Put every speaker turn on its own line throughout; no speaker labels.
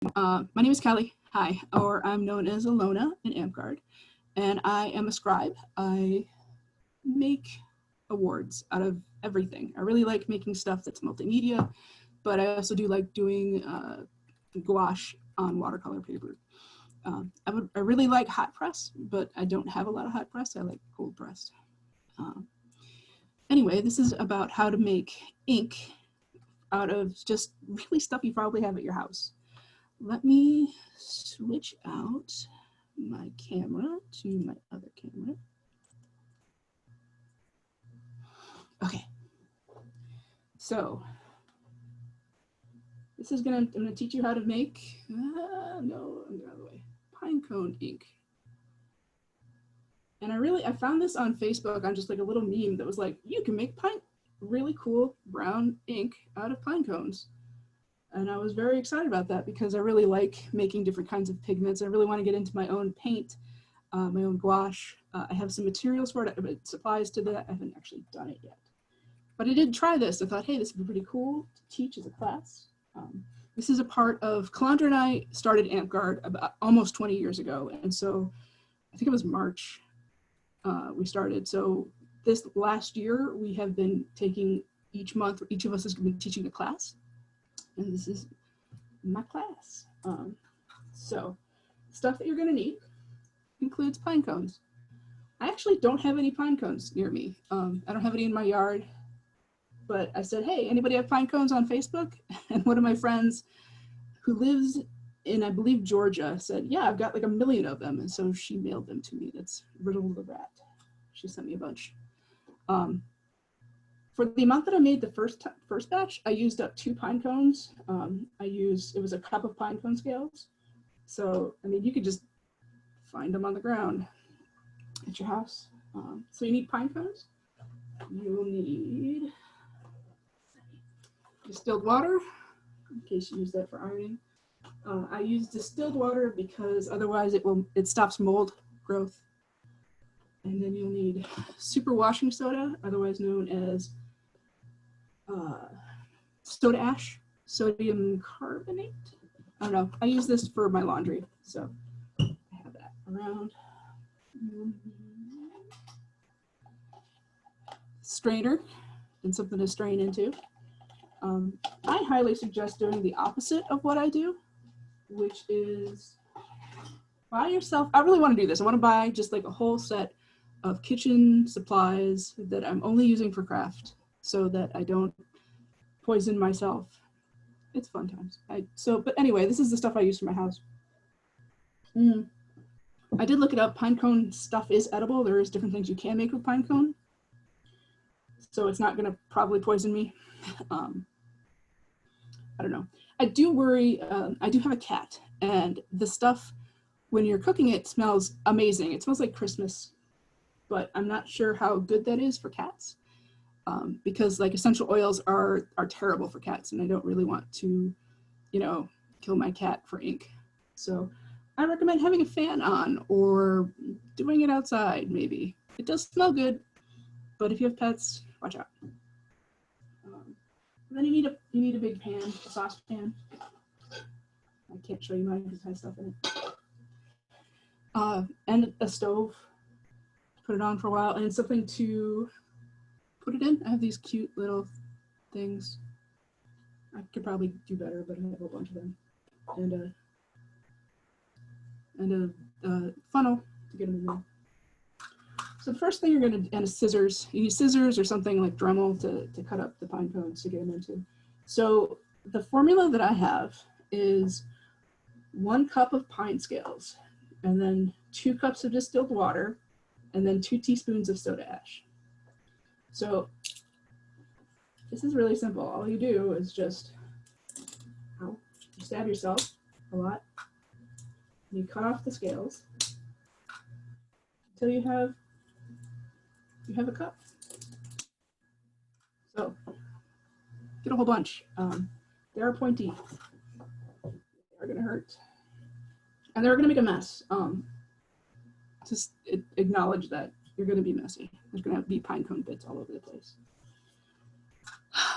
My name is Callie. Hi, or I'm known as Alona in AmpGuard, and I am a scribe. I make awards out of everything. I really like making stuff that's multimedia, but I also do like doing gouache on watercolor paper. I really like hot press, but I don't have a lot of hot press. I like cold press. Um, anyway, this is about how to make ink out of just really stuff you probably have at your house. Let me switch out my camera to my other camera. Okay. So this is I'm gonna teach you how to make, no, I'm the other way, pinecone ink. And I found this on Facebook on just like a little meme that was like, you can make really cool brown ink out of pine cones. And I was very excited about that because I really like making different kinds of pigments. I really want to get into my own paint, my own gouache. I have some materials for it, but supplies to that. I haven't actually done it yet. But I did try this. I thought, hey, this would be pretty cool to teach as a class. This is a part of, Calandra and I started AmpGuard about almost 20 years ago. And so I think it was March we started. So this last year, we have been taking each month, each of us has been teaching a class. And this is my class. So stuff that you're gonna need includes pine cones. I actually don't have any pine cones near me. I don't have any in my yard, but I said, hey, anybody have pine cones on Facebook? And one of my friends who lives in, I believe, Georgia said, yeah, I've got like 1 million of them. And so she mailed them to me. That's Riddle the Rat. She sent me a bunch. For the amount that I made the first batch, I used up 2 pine cones. It was a cup of pine cone scales. So, I mean, you could just find them on the ground at your house. So you need pine cones. You'll need distilled water, in case you use that for ironing. I use distilled water because otherwise it stops mold growth. And then you'll need super washing soda, otherwise known as soda ash, sodium carbonate. I don't know. I use this for my laundry, so I have that around. Strainer and something to strain into. I highly suggest doing the opposite of what I do, which is buy yourself. I really want to do this. I want to buy just like a whole set of kitchen supplies that I'm only using for craft, so that I don't poison myself. It's fun times. But anyway, this is the stuff I use for my house. I did look it up. Pinecone stuff is edible. There is different things you can make with pinecone, so it's not going to probably poison me. I don't know. I do worry. I do have a cat, and the stuff when you're cooking it smells amazing. It smells like Christmas, but I'm not sure how good that is for cats. Because like essential oils are terrible for cats, and I don't really want to, kill my cat for ink. So I recommend having a fan on or doing it outside maybe. It does smell good, but if you have pets, watch out. Then you need a big pan, a saucepan. I can't show you mine because it has stuff in it. And a stove. Put it on for a while, and something to put it in. I have these cute little things. I could probably do better, but I have a bunch of them. And a funnel to get them in there. So the first thing and scissors. You use scissors or something like Dremel to cut up the pine cones to get them into. So the formula that I have is 1 cup of pine scales, and then 2 cups of distilled water, and then 2 teaspoons of soda ash. So this is really simple. All you do is just you stab yourself a lot. You cut off the scales until you have a cup. So get a whole bunch. They are pointy. They're gonna hurt, and they're gonna make a mess. Just acknowledge that you're gonna be messy. There's gonna be pine cone bits all over the place.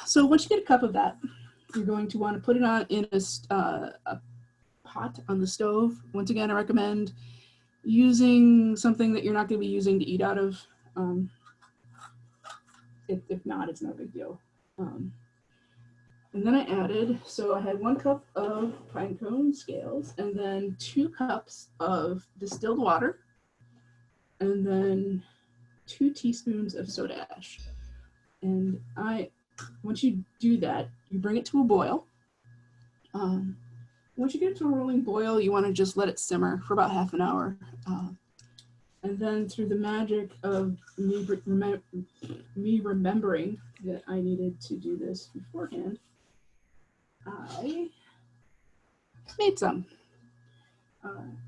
So once you get a cup of that, you're going to want to put it on in a hot on the stove. Once again, I recommend using something that you're not going to be using to eat out of. If not, it's not a big deal. And then I added, so I had 1 cup of pinecone scales, and then 2 cups of distilled water, and then 2 teaspoons of soda ash. And once you do that, you bring it to a boil. Once you get it to a rolling boil, you want to just let it simmer for about half an hour. And then through the magic of me remembering that I needed to do this beforehand, I made some.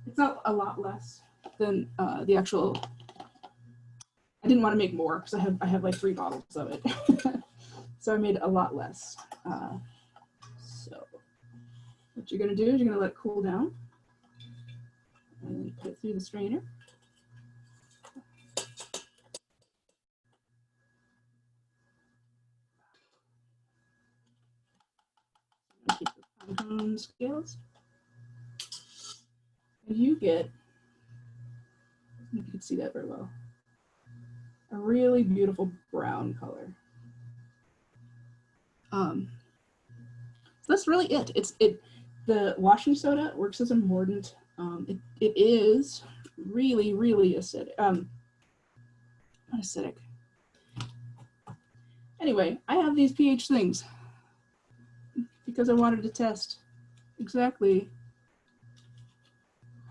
It's not a lot less than the actual. I didn't want to make more because I have like 3 bottles of it, so I made a lot less. So what you're gonna do is you're gonna let it cool down, and put it through the strainer. Keep the pinecone scales. And you get, you can see that very well, a really beautiful brown color. So that's really it. The washing soda works as a mordant. It is really, really acidic. Not acidic. Anyway, I have these pH things because I wanted to test exactly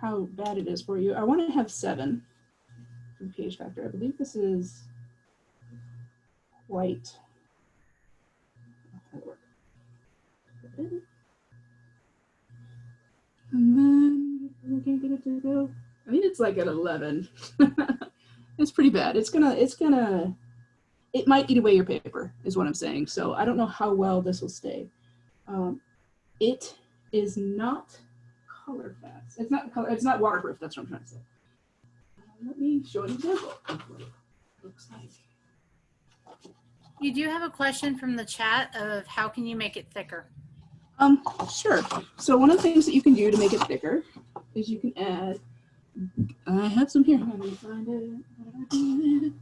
how bad it is for you. I want to have 7 for pH factor. I believe this is white. And then we can't get it to go. I mean, it's like at 11. It's pretty bad. It might eat away your paper, is what I'm saying. So I don't know how well this will stay. It is not color fast. It's not waterproof. That's what I'm trying to say. Let me show an example of what it looks like.
You do have a question from the chat of how can you make it thicker?
Sure. So one of the things that you can do to make it thicker is you can add, I have some here. Let me find it.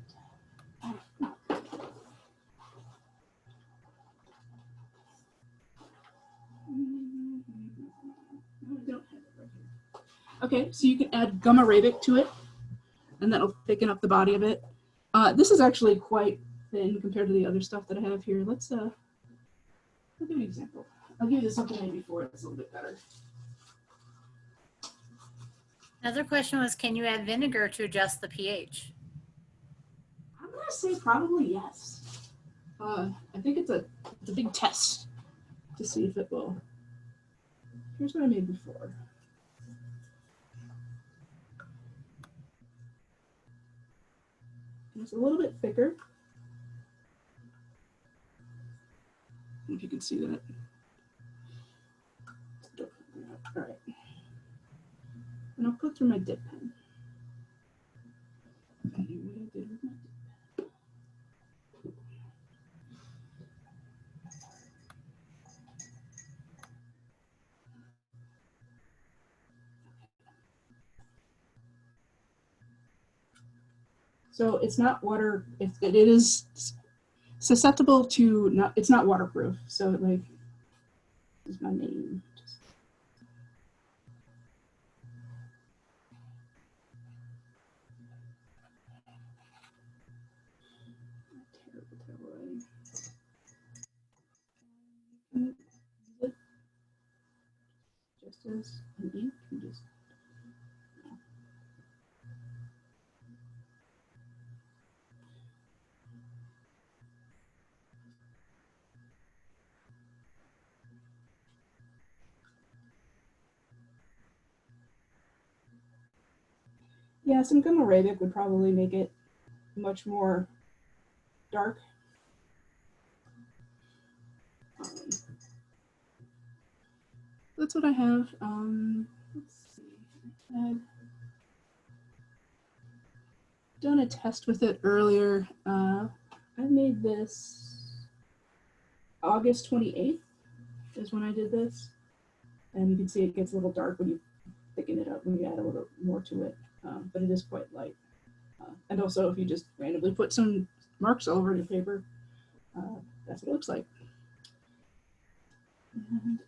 Okay, so you can add gum arabic to it, and that'll thicken up the body of it. This is actually quite thin compared to the other stuff that I have here. I'll give you an example. I'll give you something maybe before it's a little bit better.
Another question was, can you add vinegar to adjust the pH?
I'm gonna say probably yes. I think it's a big test to see if it will. Here's what I made before. It's a little bit thicker. I don't know if you can see that. All right. And I'll put through my dip pen. So it's not water. It is susceptible to it's not waterproof. So like, this is my name. Just as an ink, you just. Yeah, some gum arabic would probably make it much more dark. That's what I have. Let's see. I've done a test with it earlier. I made this August 28th is when I did this. And you can see it gets a little dark when you thicken it up, when you add a little more to it, but it is quite light. And also, if you just randomly put some marks all over your paper, that's what it looks like. And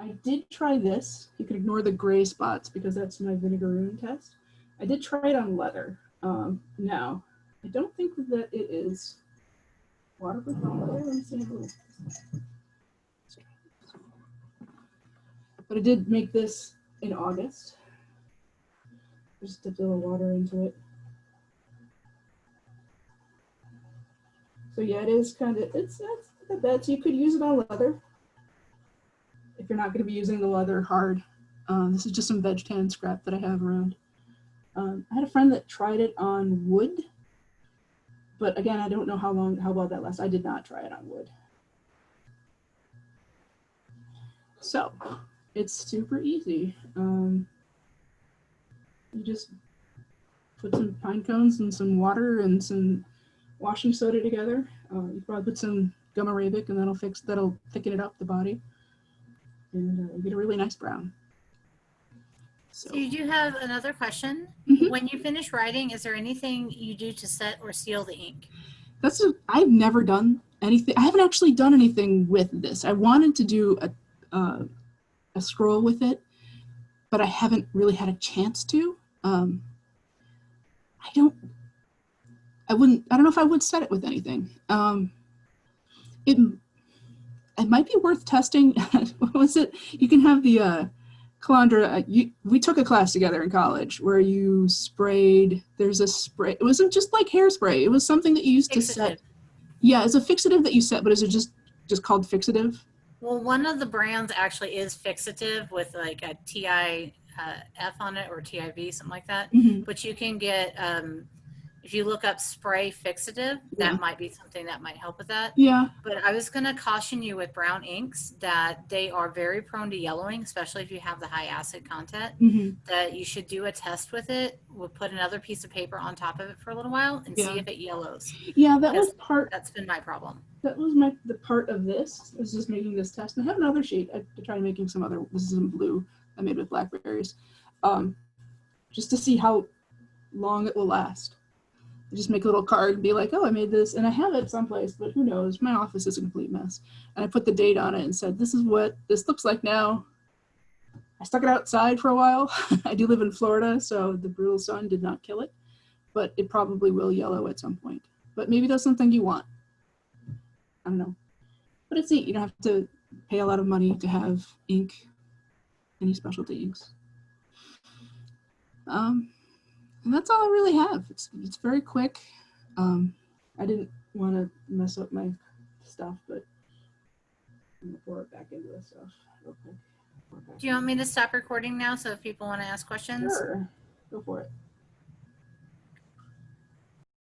I did try this. You can ignore the gray spots because that's my vinegaroon test. I did try it on leather. Now, I don't think that it is waterproof on leather. Let me see. But I did make this in August. Just dipped a little water into it. So yeah, it is kind of, it's not that bad. So you could use it on leather if you're not going to be using the leather hard. This is just some veg tan scrap that I have around. I had a friend that tried it on wood, but again, I don't know how well that lasts. I did not try it on wood. So it's super easy. You just put some pine cones and some water and some washing soda together. You probably put some gum arabic, and that'll thicken it up, the body, and you get a really nice brown.
So you do have another question.
Mm-hmm.
When you finish writing, is there anything you do to set or seal the ink?
I've never done anything. I haven't actually done anything with this. I wanted to do a scroll with it, but I haven't really had a chance to. I don't know if I would set it with anything. It might be worth testing. What was it? You can have the Calandra. We took a class together in college where you sprayed. There's a spray. It wasn't just like hairspray. It was something that you used to set. Yeah, it's a fixative that you set, but is it just called fixative?
Well, one of the brands actually is fixative with like a TIF on it, or TIV, something like that.
Mm-hmm.
But you can get, if you look up spray fixative, that might be something that might help with that.
Yeah.
But I was going to caution you with brown inks that they are very prone to yellowing, especially if you have the high acid content, that you should do a test with it. We'll put another piece of paper on top of it for a little while and see if it yellows.
Yeah,
that's been my problem.
That was the part of this. I was just making this test. And I have another sheet. I tried making some other, this is in blue I made with blackberries, just to see how long it will last. I just make a little card and be like, oh, I made this, and I have it someplace, but who knows? My office is a complete mess. And I put the date on it and said, this is what this looks like now. I stuck it outside for a while. I do live in Florida, so the brutal sun did not kill it, but it probably will yellow at some point. But maybe that's something you want. I don't know. But it's neat. You don't have to pay a lot of money to have ink, any specialty inks. And that's all I really have. It's very quick. I didn't want to mess up my stuff, but I'm gonna pour it back into the stuff real quick.
Do you want me to stop recording now so if people want to ask questions?
Sure. Go for it.